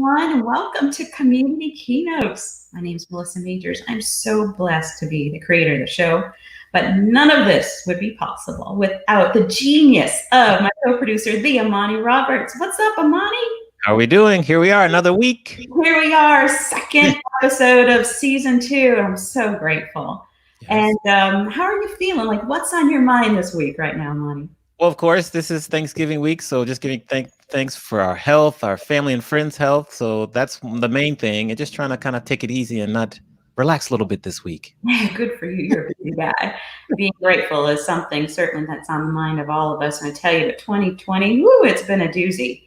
everyone, and welcome to Community Keynotes. My name is Melissa Majors. I'm so blessed to be the creator of the show, but none of this would be possible without the genius of my co-producer, the Amani Roberts. What's up, Amani? How are we doing? Here we are, another week. Here we are, second episode of season 2. I'm so grateful. Yes. And how are you feeling? Like, what's on your mind this week right now, Amani? Well, of course, this is Thanksgiving week, so just giving thanks for our health, our family and friends' health. So that's the main thing, and just trying to kind of take it easy and not relax a little bit this week. Good for you. You're a busy guy. Being grateful is something certainly that's on the mind of all of us. And I tell you that 2020, it's been a doozy.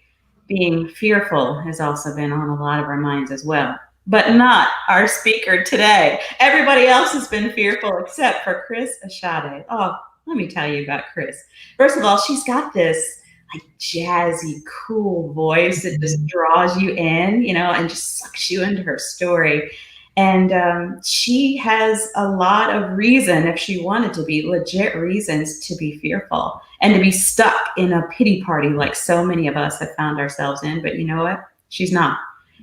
Being fearful has also been on a lot of our minds as well, but not our speaker today. Everybody else has been fearful except for Krys Ashade. Oh, let me tell you about Krys. First of all, she's got this like jazzy, cool voice that just draws you in, and just sucks you into her story. And she has a lot of reason, if she wanted to be, legit reasons to be fearful and to be stuck in a pity party like so many of us have found ourselves in. But you know what? She's not.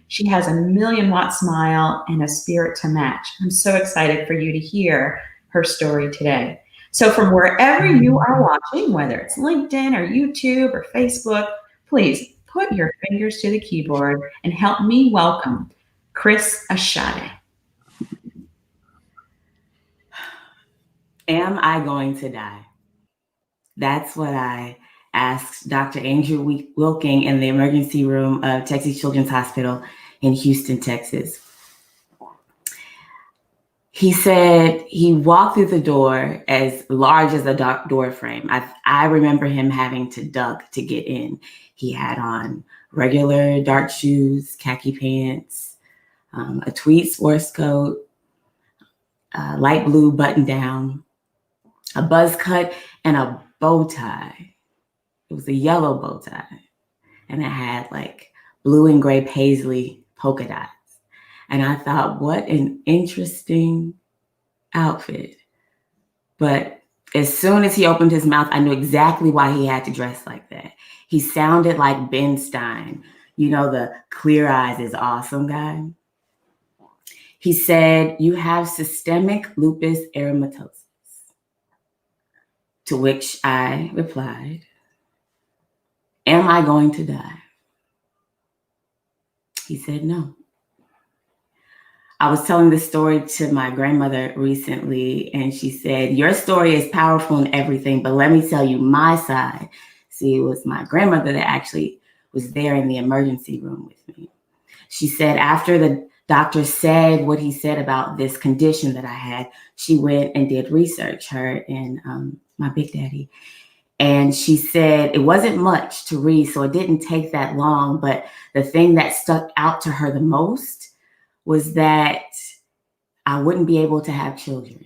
She has a 1,000,000-watt smile and a spirit to match. I'm so excited for you to hear her story today. So from wherever you are watching, whether it's LinkedIn or YouTube or Facebook, please put your fingers to the keyboard and help me welcome Krys Ashade. Am I going to die? That's what I asked Dr. Andrew Wilking in the emergency room of Texas Children's Hospital in Houston, Texas. He said he walked through the door as large as a door frame. I remember him having to duck to get in. He had on regular dark shoes, khaki pants, a tweed sports coat, light blue button down, a buzz cut, and a bow tie. It was a yellow bow tie. And it had like blue and gray paisley polka dots. And I thought, what an interesting outfit. But as soon as he opened his mouth, I knew exactly why he had to dress like that. He sounded like Ben Stein, the clear eyes is awesome guy. He said, "You have systemic lupus erythematosus." To which I replied, "Am I going to die?" He said, "No." I was telling this story to my grandmother recently, and she said, "Your story is powerful and everything, but let me tell you my side." See, it was my grandmother that actually was there in the emergency room with me. She said after the doctor said what he said about this condition that I had, she went and did research, her and my big daddy. And she said it wasn't much to read, so it didn't take that long. But the thing that stuck out to her the most was that I wouldn't be able to have children.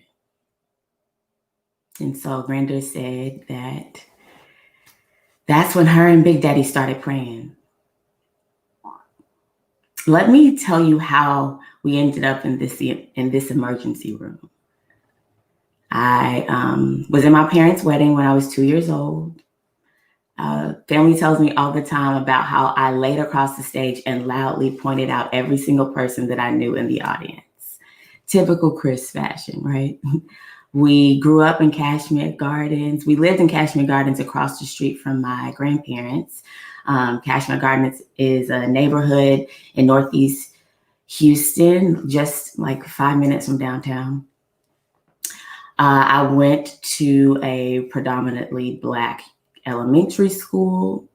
And so Grandma said that's when her and Big Daddy started praying. Let me tell you how we ended up in this emergency room. I was in my parents' wedding when I was 2 years old. Family tells me all the time about how I laid across the stage and loudly pointed out every single person that I knew in the audience. Typical Krys fashion, right? We grew up in Cashmere Gardens. We lived in Cashmere Gardens across the street from my grandparents. Cashmere Gardens is a neighborhood in Northeast Houston, just like 5 minutes from downtown. I went to a predominantly Black elementary school.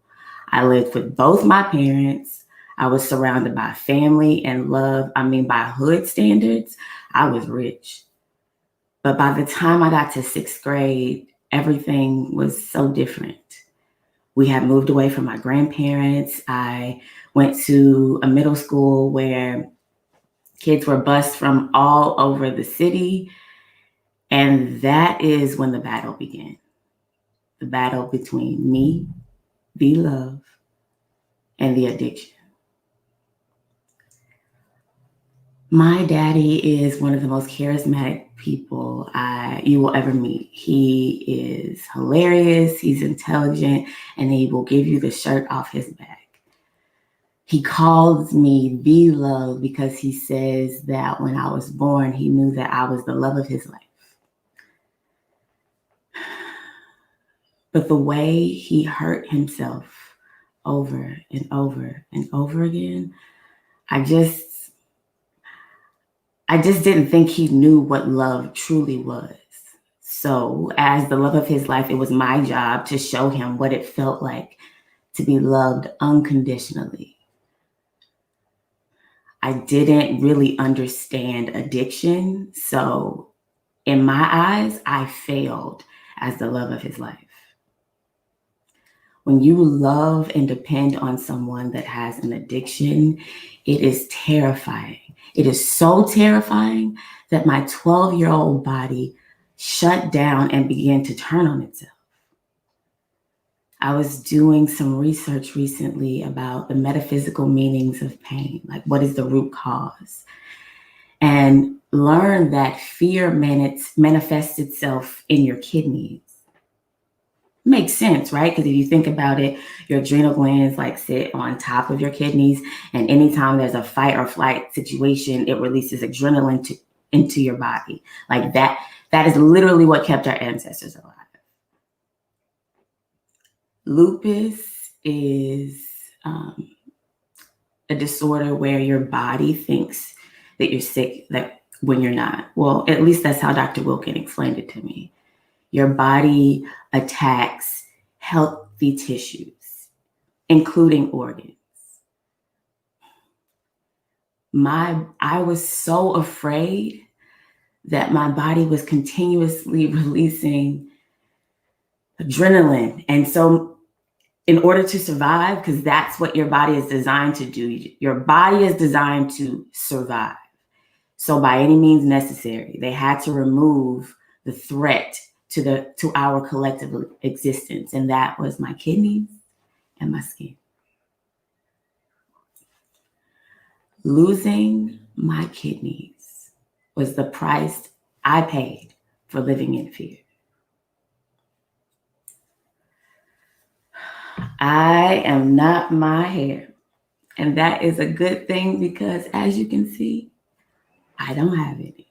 I lived with both my parents. I was surrounded by family and love. By hood standards, I was rich. But by the time I got to 6th grade, everything was so different. We had moved away from my grandparents. I went to a middle school where kids were bused from all over the city. And that is when the battle began. The battle between me, the love, and the addiction. My daddy is one of the most charismatic people you will ever meet. He is hilarious, he's intelligent, and he will give you the shirt off his back. He calls me the love because he says that when I was born, he knew that I was the love of his life. But the way he hurt himself over and over and over again, I just didn't think he knew what love truly was. So as the love of his life, it was my job to show him what it felt like to be loved unconditionally. I didn't really understand addiction. So in my eyes, I failed as the love of his life. When you love and depend on someone that has an addiction, it is terrifying. It is so terrifying that my 12-year-old body shut down and began to turn on itself. I was doing some research recently about the metaphysical meanings of pain, like what is the root cause, and learned that fear manifests itself in your kidneys. Makes sense, right? Because if you think about it, your adrenal glands like sit on top of your kidneys, and anytime there's a fight or flight situation, it releases adrenaline into your body. Like that is literally what kept our ancestors alive. Lupus is a disorder where your body thinks that you're sick, that when you're not. Well, at least that's how Dr. Wilkin explained it to me. Your body attacks healthy tissues, including organs. I was so afraid that my body was continuously releasing adrenaline. And so in order to survive, because that's what your body is designed to do, your body is designed to survive. So by any means necessary, they had to remove the threat to our collective existence. And that was my kidneys and my skin. Losing my kidneys was the price I paid for living in fear. I am not my hair. And that is a good thing because as you can see, I don't have any.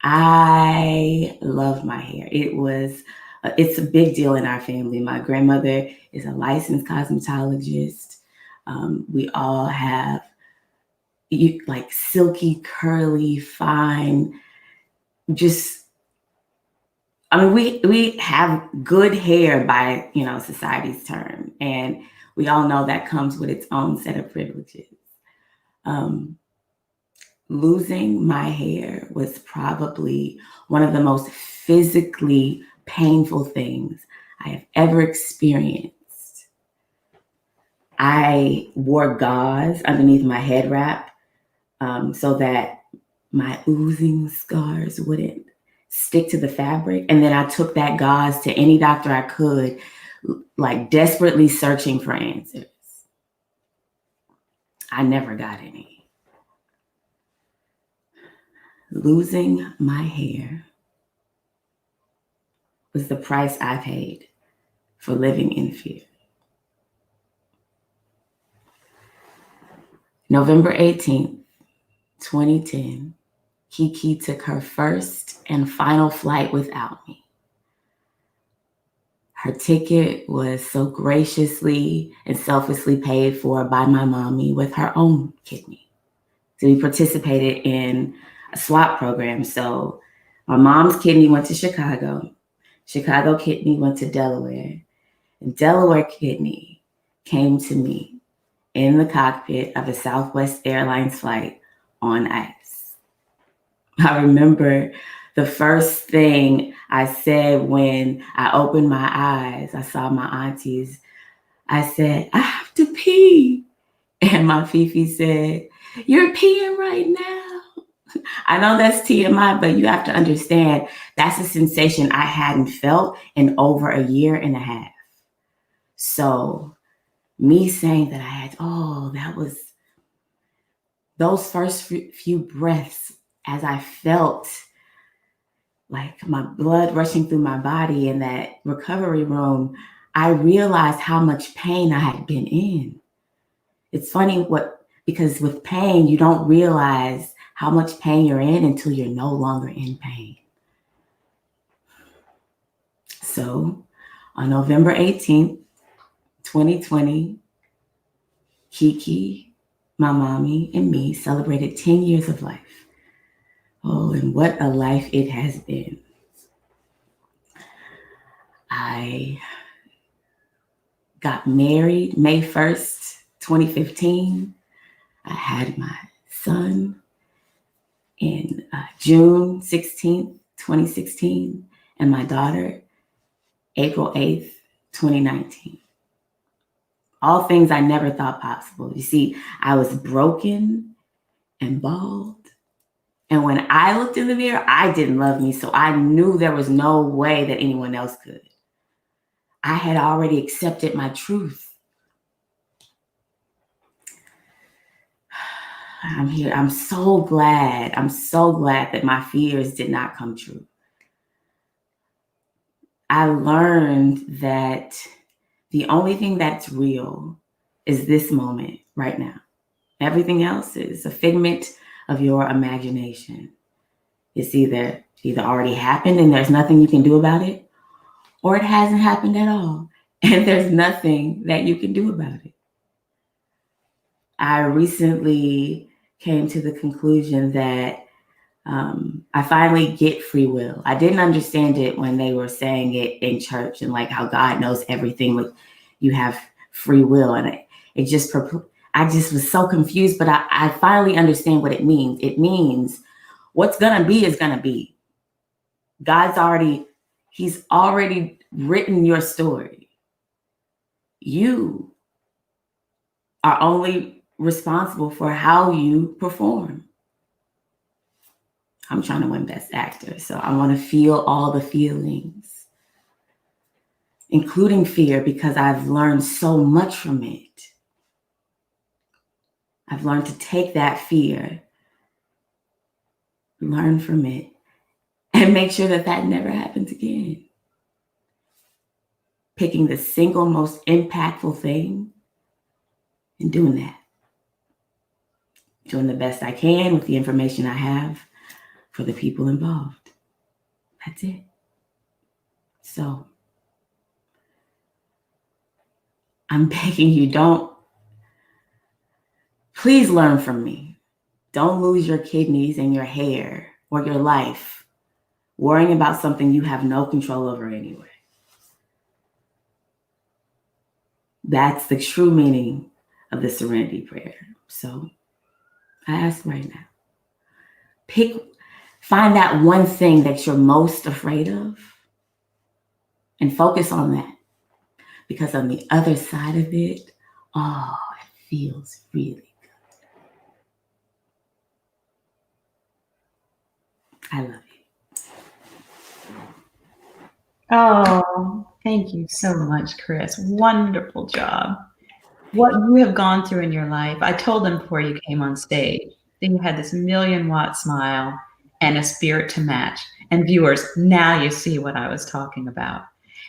I love my hair. It's a big deal in our family. My grandmother is a licensed cosmetologist. We all have like silky, curly, fine, we have good hair by, society's term. And we all know that comes with its own set of privileges. Losing my hair was probably one of the most physically painful things I have ever experienced. I wore gauze underneath my head wrap so that my oozing scars wouldn't stick to the fabric. And then I took that gauze to any doctor I could, like desperately searching for answers. I never got any. Losing my hair was the price I paid for living in fear. November 18th, 2010, Kiki took her first and final flight without me. Her ticket was so graciously and selflessly paid for by my mommy with her own kidney. So we participated in a swap program. So my mom's kidney went to Chicago. Chicago kidney went to Delaware. And Delaware kidney came to me in the cockpit of a Southwest Airlines flight on ice. I remember the first thing I said when I opened my eyes, I saw my aunties. I said, I have to pee. And my Fifi said, you're peeing right now. I know that's TMI, but you have to understand that's a sensation I hadn't felt in over a year and a half. So me saying that I had, that was those first few breaths as I felt like my blood rushing through my body in that recovery room, I realized how much pain I had been in. It's funny because with pain, you don't realize how much pain you're in until you're no longer in pain. So on November 18th, 2020, Kiki, my mommy, and me celebrated 10 years of life. Oh, and what a life it has been. I got married May 1st, 2015. I had my son in June 16th, 2016, and my daughter April 8th, 2019. All things I never thought possible. You see, I was broken and bald. And when I looked in the mirror, I didn't love me. So I knew there was no way that anyone else could. I had already accepted my truth. I'm here. I'm so glad. I'm so glad that my fears did not come true. I learned that the only thing that's real is this moment right now. Everything else is a figment of your imagination. It's either already happened and there's nothing you can do about it, or it hasn't happened at all and there's nothing that you can do about it. I recently came to the conclusion that I finally get free will. I didn't understand it when they were saying it in church and like how God knows everything, like you have free will. And I just was so confused, but I finally understand what it means. It means what's gonna be is gonna be. He's already written your story. You are only responsible for how you perform. I'm trying to win Best Actor, so I want to feel all the feelings, including fear, because I've learned so much from it. I've learned to take that fear, learn from it, and make sure that that never happens again. Picking the single most impactful thing and doing that. Doing the best I can with the information I have for the people involved. That's it. So I'm begging you, please learn from me. Don't lose your kidneys and your hair or your life worrying about something you have no control over anyway. That's the true meaning of the Serenity Prayer. So I ask right now, find that one thing that you're most afraid of and focus on that. Because on the other side of it, it feels really good. I love you. Oh, thank you so much, Krys. Wonderful job. What you have gone through in your life, I told them before you came on stage that you had this 1,000,000-watt smile and a spirit to match. And viewers, now you see what I was talking about.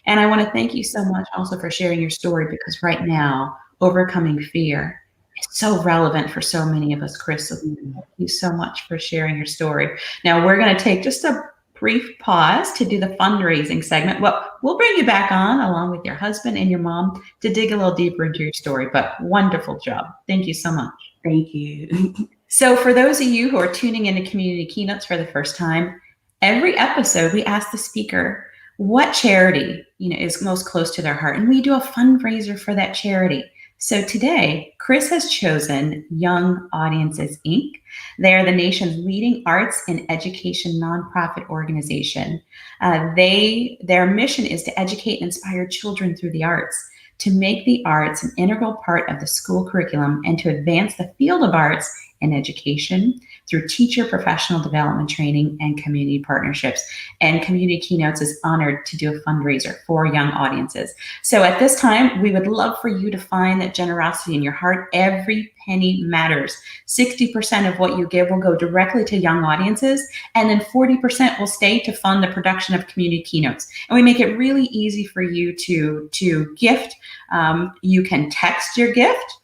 And I want to thank you so much also for sharing your story, because right now, overcoming fear is so relevant for so many of us, Krys. So thank you so much for sharing your story. Now we're going to take just a brief pause to do the fundraising segment. Well, we'll bring you back on along with your husband and your mom to dig a little deeper into your story, but wonderful job. Thank you so much. Thank you. So for those of you who are tuning into Community Keynotes for the first time, every episode we ask the speaker what charity is most close to their heart, and we do a fundraiser for that charity. So today, Krys has chosen Young Audiences, Inc. They are the nation's leading arts and education nonprofit organization. Their mission is to educate and inspire children through the arts, to make the arts an integral part of the school curriculum, and to advance the field of arts and education through teacher professional development training and community partnerships. And Community Keynotes is honored to do a fundraiser for young audiences. So at this time, we would love for you to find that generosity in your heart. Every penny matters. 60% of what you give will go directly to young audiences, and then 40% will stay to fund the production of Community Keynotes. And we make it really easy for you to gift. You can text your gift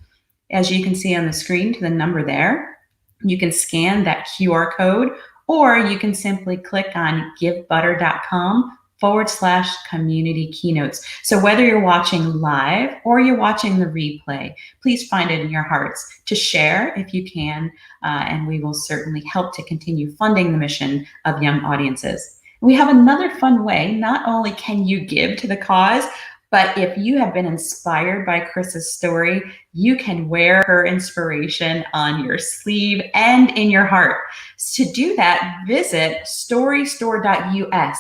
as you can see on the screen, to the number there. You can scan that QR code, or you can simply click on givebutter.com/community keynotes. So whether you're watching live or you're watching the replay, please find it in your hearts to share if you can, and we will certainly help to continue funding the mission of young audiences. We have another fun way. Not only can you give to the cause, but if you have been inspired by Krys's story, you can wear her inspiration on your sleeve and in your heart. To do that, visit storystore.us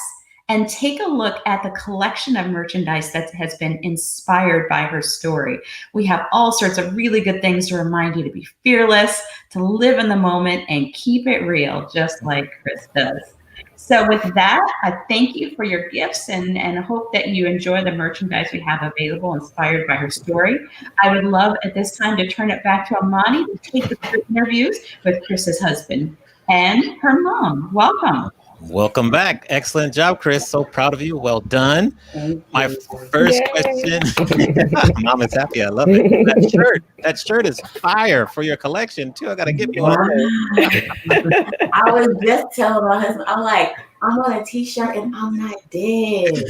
and take a look at the collection of merchandise that has been inspired by her story. We have all sorts of really good things to remind you to be fearless, to live in the moment, and keep it real, just like Krys does. So with that, I thank you for your gifts and hope that you enjoy the merchandise we have available inspired by her story. I would love at this time to turn it back to Amani to take the interviews with Krys's husband and her mom. Welcome. Welcome back. Excellent job, Krys. So proud of you. Well done. My first question. Mom is happy. I love it. That shirt is fire for your collection too. I gotta give you one. I was just telling my husband, I'm like, I'm on a t-shirt and I'm not dead.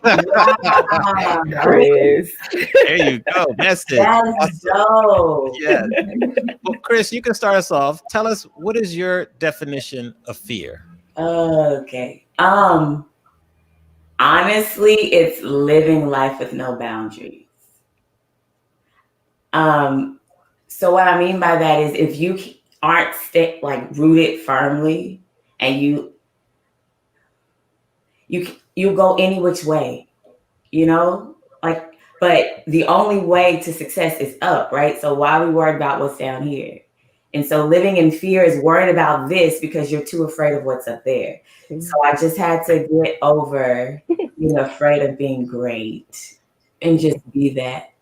Wow. There you go. That's it. That's dope. Yeah. Well, Krys, you can start us off. Tell us, what is your definition of fear? Okay. Honestly, it's living life with no boundaries. So what I mean by that is if you aren't rooted firmly and you go any which way, but the only way to success is up, right? So why are we worried about what's down here? And so living in fear is worried about this because you're too afraid of what's up there. So I just had to get over being afraid of being great and just be that.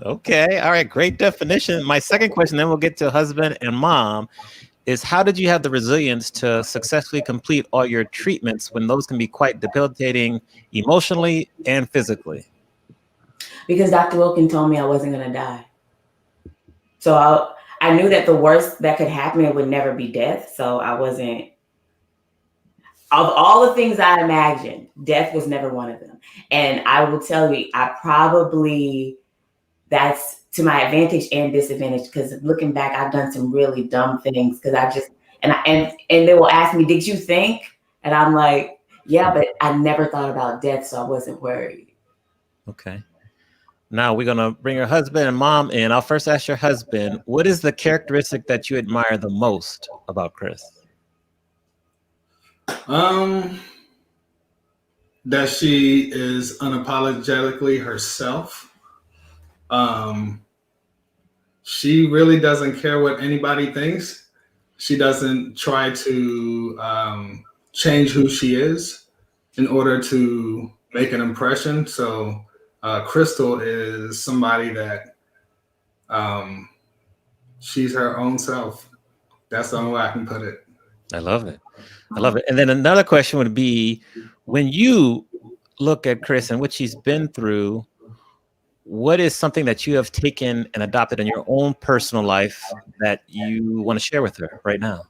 Okay. All right. Great definition. My second question, then we'll get to husband and mom, is how did you have the resilience to successfully complete all your treatments when those can be quite debilitating emotionally and physically? Because Dr. Wilkin told me I wasn't going to die. So I knew that the worst that could happen, it would never be death. So I wasn't, of all the things I imagined, death was never one of them. And I will tell you, that's to my advantage and disadvantage, because looking back, I've done some really dumb things because and they will ask me, did you think? And I'm like, yeah, but I never thought about death, so I wasn't worried. Okay. Now we're going to bring your husband and mom in. I'll first ask your husband, what is the characteristic that you admire the most about Krys? That she is unapologetically herself. She really doesn't care what anybody thinks. She doesn't try to change who she is in order to make an impression. So Crystal is somebody that she's her own self. That's the only way I can put it. I love it. I love it. And then another question would be, when you look at Krys and what she's been through, what is something that you have taken and adopted in your own personal life that you want to share with her right now?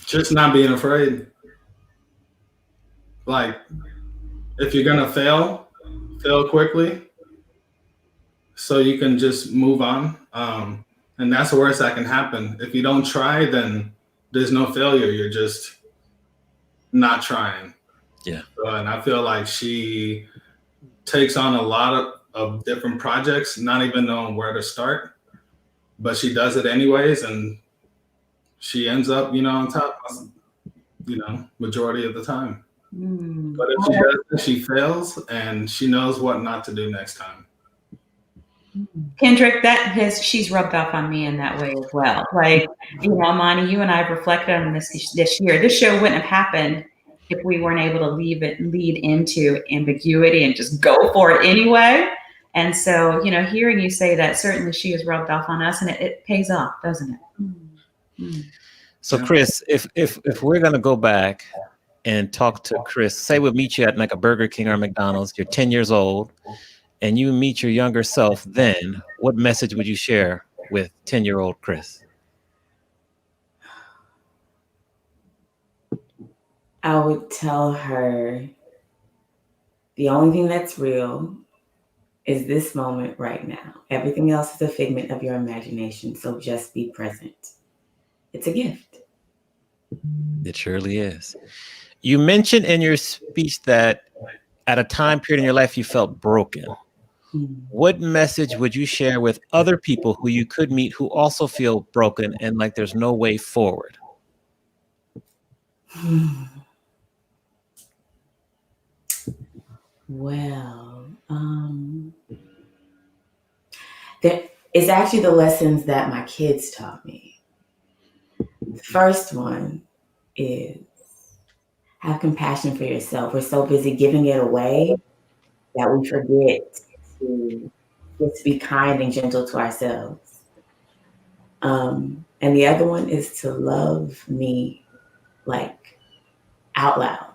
Just not being afraid. Like, if you're gonna fail quickly so you can just move on. And that's the worst that can happen. If you don't try, then there's no failure. You're just not trying. Yeah. And I feel like she takes on a lot of different projects, not even knowing where to start, but she does it anyways. And she ends up, on top, majority of the time. But if she does, she fails, and she knows what not to do next time. Kendrick, she's rubbed off on me in that way as well. Like, Amani, you and I have reflected on this year. This show wouldn't have happened if we weren't able to lead into ambiguity and just go for it anyway. And so, hearing you say that, certainly she has rubbed off on us, and it pays off, doesn't it? So, Krys, if we're going to go back and talk to Krys, say we'll meet you at like a Burger King or a McDonald's, you're 10 years old, and you meet your younger self then, what message would you share with 10-year-old Krys? I would tell her the only thing that's real is this moment right now. Everything else is a figment of your imagination, so just be present. It's a gift. It surely is. You mentioned in your speech that at a time period in your life you felt broken. What message would you share with other people who you could meet who also feel broken and like there's no way forward? Well, it's actually the lessons that my kids taught me. The first one is have compassion for yourself. We're so busy giving it away that we forget to just be kind and gentle to ourselves. And the other one is to love me like out loud.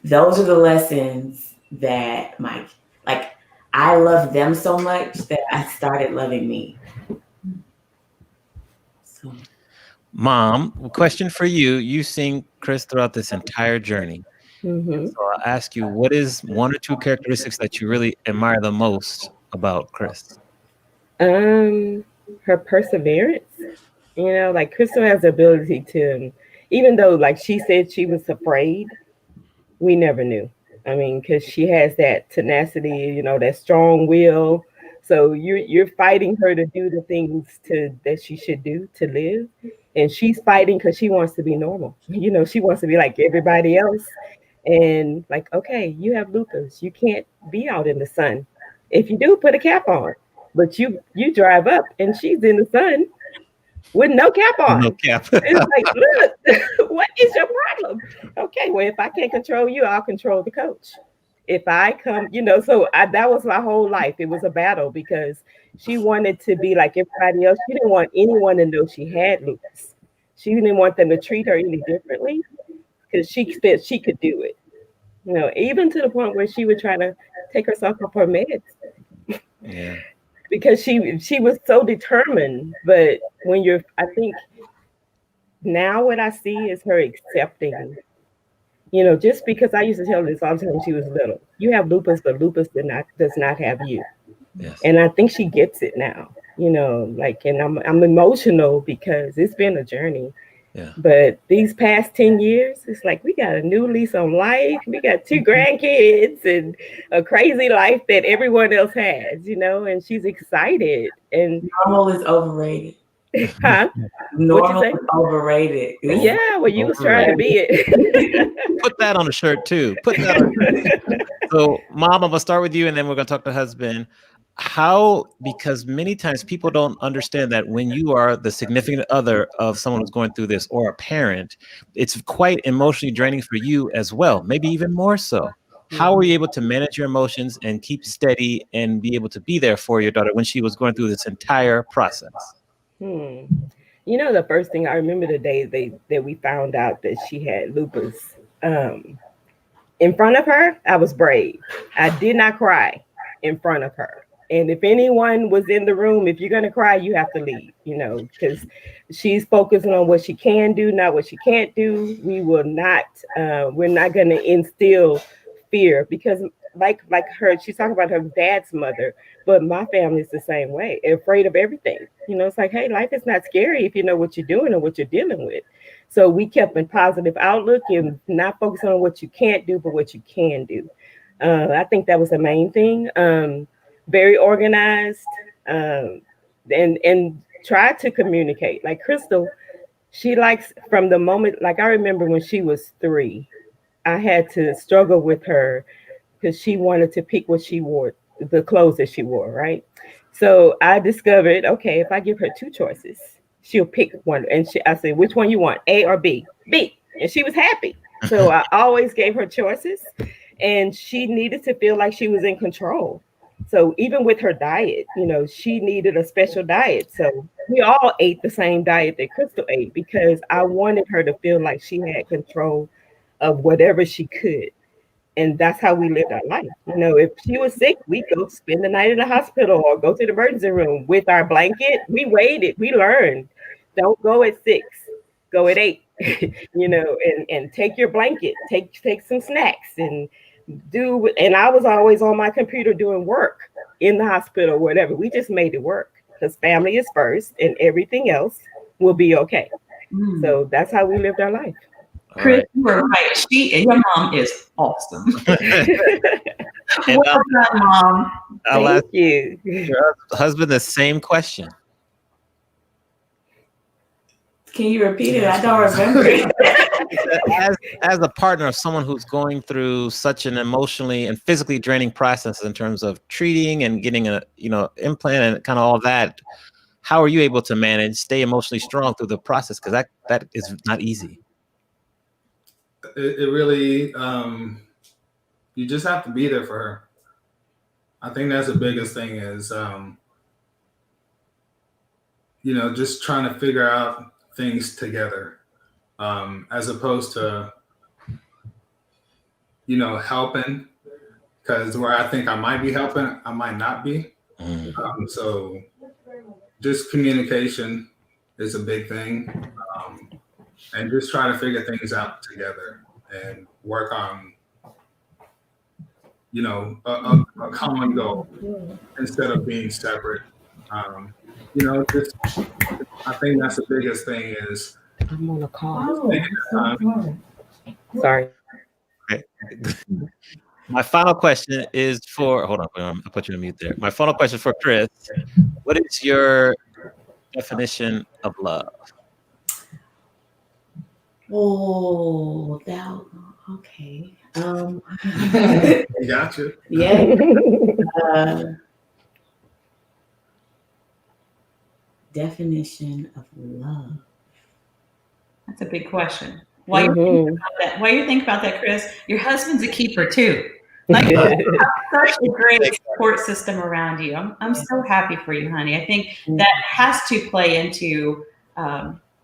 Those are the lessons that I love them so much that I started loving me. So. Mom, question for you. You've seen Krys throughout this entire journey. Mm-hmm. So I'll ask you, what is one or two characteristics that you really admire the most about Krys? Her perseverance. You know, like Crystal has the ability to, even though like she said she was afraid, we never knew. I mean, because she has that tenacity, you know, that strong will. So you're fighting her to do the things that she should do to live. And she's fighting because she wants to be normal. You know, she wants to be like everybody else. And like, okay, you have lupus. You can't be out in the sun. If you do, put a cap on. But you drive up and she's in the sun with no cap on. No cap. It's like, look, what is your problem? Okay, well, if I can't control you, I'll control the coach. If I come, you know, so that was my whole life. It was a battle because she wanted to be like everybody else. She didn't want anyone to know she had lupus. She didn't want them to treat her any differently because she said she could do it. You know, even to the point where she would try to take herself off her meds. Yeah. Because she was so determined. But when I think now what I see is her accepting, you know, just because I used to tell her this all the time when she was little, you have lupus, but lupus does not have you. Yes. And I think she gets it now, you know, like, and I'm emotional because it's been a journey. Yeah. But these past 10 years, it's like we got a new lease on life. We got 2 grandkids and a crazy life that everyone else has, you know, and she's excited. And normal is overrated. Huh? Normal is overrated. Yeah, well, you was trying to be it. Put that on a shirt too. Put that on a shirt. So, Mom, I'm gonna start with you, and then we're gonna talk to husband. Because many times people don't understand that when you are the significant other of someone who's going through this or a parent, it's quite emotionally draining for you as well, maybe even more so. How were you able to manage your emotions and keep steady and be able to be there for your daughter when she was going through this entire process? You know, the first thing I remember the day that we found out that she had lupus, in front of her, I was brave. I did not cry in front of her. And if anyone was in the room, if you're going to cry, you have to leave, you know, because she's focusing on what she can do, not what she can't do. We're not going to instill fear because like her, she's talking about her dad's mother, but my family is the same way, afraid of everything. You know, it's like, hey, life is not scary if you know what you're doing and what you're dealing with. So we kept a positive outlook and not focusing on what you can't do, but what you can do. I think that was the main thing. Very organized, and try to communicate. Like Crystal, she likes from the moment, like I remember when she was 3, I had to struggle with her because she wanted to pick what she wore, the clothes that she wore, right? So I discovered, okay, if I give her 2 choices, she'll pick one. And I said, which one you want, A or B? B. And she was happy. So I always gave her choices, and she needed to feel like she was in control. So even with her diet, you know, she needed a special diet. So we all ate the same diet that Crystal ate because I wanted her to feel like she had control of whatever she could. And that's how we lived our life. You know, if she was sick, we'd go spend the night in the hospital or go to the emergency room with our blanket. We waited, we learned. Don't go at 6, go at 8, you know, and take your blanket, take some snacks and and I was always on my computer doing work in the hospital, whatever. We just made it work because family is first and everything else will be okay. So that's how we lived our life. Krys, Right. you were right. Your mom is awesome. And Well done, Mom. I'll ask Thank you. your husband the same question. Can you repeat it? I don't remember it. As a partner of someone who's going through such an emotionally and physically draining process in terms of treating and getting a implant and kind of all that, how are you able to manage, stay emotionally strong through the process? Because that is not easy. It really, you just have to be there for her. I think that's the biggest thing is, just trying to figure out things together, as opposed to, helping, because where I think I might be helping, I might not be. So just communication is a big thing, and just try to figure things out together and work on, a common goal instead of being separate. Just I think that's the biggest thing is I'm on a call. Sorry. Okay. My final question is for, hold on, I'll put you on mute there. My final question for Krys, what is your definition of love? Oh, okay. Gotcha. Yeah. Definition of love. That's a big question. While you think about that, Krys, your husband's a keeper too. Like, you have such a great support system around you. I'm so happy for you, honey. I think that has to play into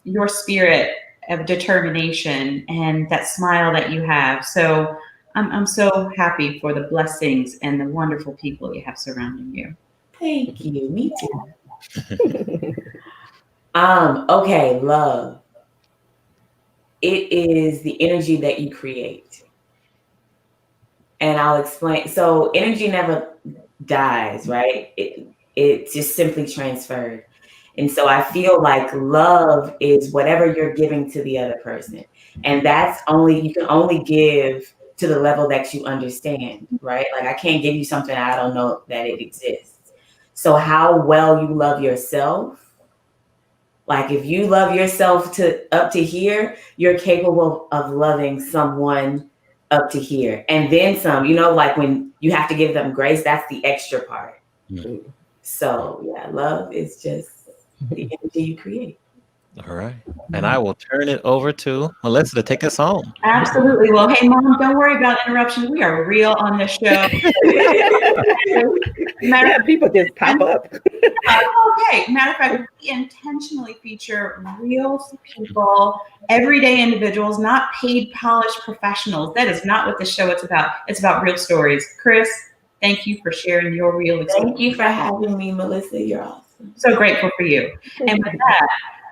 your spirit of determination and that smile that you have. So I'm so happy for the blessings and the wonderful people you have surrounding you. Thank you. Me too. Okay, love. It is the energy that you create. And I'll explain. So energy never dies, right? It's just simply transferred. And so I feel like love is whatever you're giving to the other person. And you can only give to the level that you understand, right? Like I can't give you something I don't know that it exists. So how well you love yourself, like if you love yourself up to here, you're capable of loving someone up to here. And then some, like when you have to give them grace, that's the extra part. Mm-hmm. So yeah, love is just the energy you create. All right. And I will turn it over to Melissa to take us home. Absolutely. Well, hey, Mom, don't worry about interruptions. We are real on this show. People just pop up. Okay. Matter of fact, we intentionally feature real people, everyday individuals, not paid, polished professionals. That is not what the show is about. It's about real stories. Krys, thank you for sharing your real experience. Thank you for having me, Melissa. You're awesome. So grateful for you. And with that,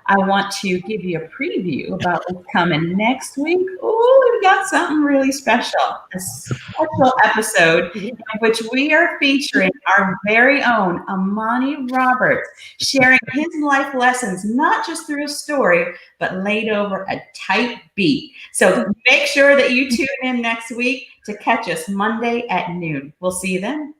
I want to give you a preview about what's coming next week. Oh, we've got something really special. A special episode in which we are featuring our very own Amani Roberts, sharing his life lessons, not just through a story, but laid over a tight beat. So make sure that you tune in next week to catch us Monday at noon. We'll see you then.